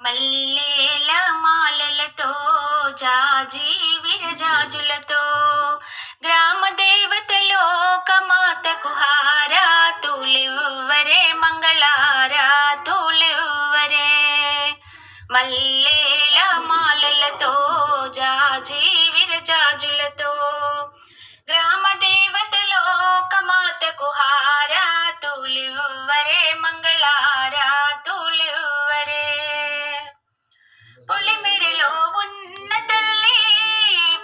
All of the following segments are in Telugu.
మల్లేల మాలలతో జాజి విరజాజులతో గ్రామ దేవతలో కమాతకు హారతులివ్వరే మంగళారతులివ్వరే. మల్లేల మాలలతో జాజి విరజాజులతో గ్రామ దేవతలో కమాతకు హారతులివ్వరే మంగళారతులివ్వరే. పొలిమెరలో ఉన్న తల్లి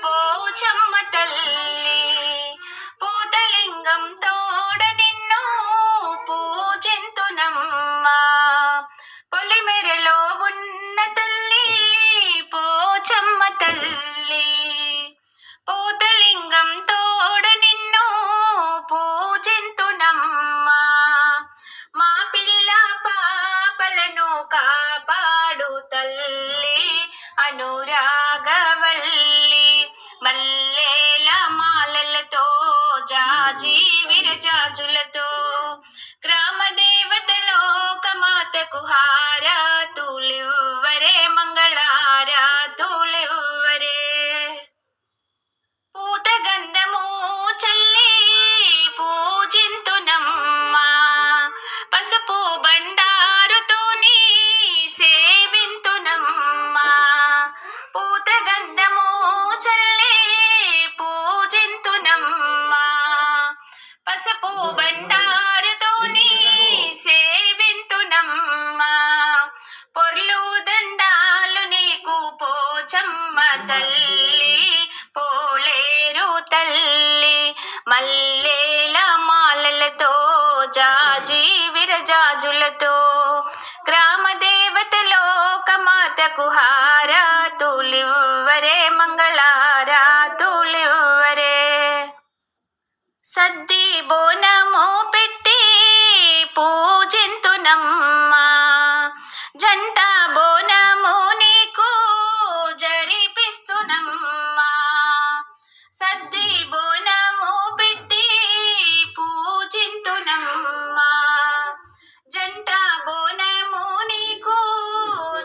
పోచమ్మ తల్లి పూతలింగం తోడ నిన్ను పూజింతునమ్మా. పొలిమెరలో ఉన్న తల్లి పోచమ్మ తల్లి పూతలింగం తోడ నిన్ను పూజింతునమ్మా. మా పిల్ల పాపలను కాపాడు తల్లి అనురాగవల్లి. మల్లేల మాలలతో జాజి విరజాజులతో గ్రామ దేవతలో కమాతకు హారతులివ్వరే మంగళారతులివ్వరే. పూత గంధము చల్లి పూజింతునమ్మా. పసుపు బండారుతోని సేవింతునమ్మా. పూత గంధము చల్లి పూజింతునమ్మా. పసుపు బండారుతోని సేవింతునమ్మా. పొర్లు దండాలు నీకు పోచమ్మ తల్లి పోలేరు తల్లి. మల్లేల మాలలతో జాజి విరజాజులతో గ్రామ దేవతలో కమాతకు హారతులివ్వరే మంగళారతులివ్వరే. సద్ది బోనము పెట్టి పూజింతునమ్మా. జంట బోనము నీకు జరిపిస్తునమ్మా. సద్ది బోనము పెట్టి పూజింతునమ్మా. జంట బోనము నీకు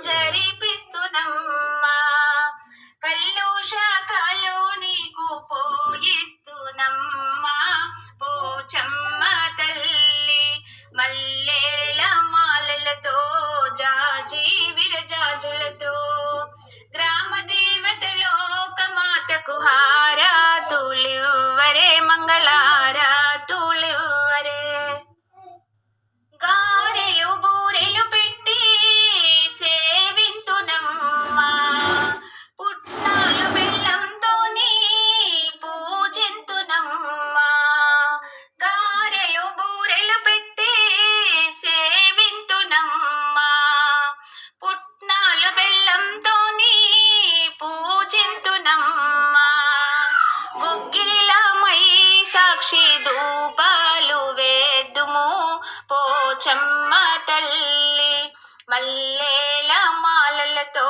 జరిపిస్తునమ్మా. కళ్ళు శాఖలు నీకు పోయిస్తునమ్మా పోచమ్మ తల్లి. మల్లేల మాలలతో జాజి విరజాజులతో గ్రామ దేవతలో కమాతకు హారతులివ్వరే మంగళారతులివ్వరే. గారెలు బూరెలు పెట్టి సేవింతునమ్మా. పుట్నాలు బెల్లంతోని పూజింతునమ్మా. గారెలు బూరెలు పెట్టి సేవింతునమ్మా. పుట్నాలు బెల్లంతోని పూజింతునమ్మా. గుగ్గిలమై సాక్షి ధూపాలు వేద్దుము పోచమ్మ తల్లి. మల్లేల మాలలతో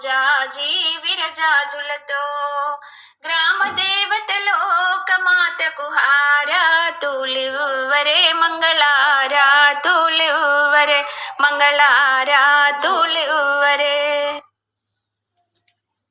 జాజి విరజాజులతో గ్రామ దేవతలో కమాతకు హారతులివ్వరే మంగళారతులివ్వరే మంగళారతులివ్వరే.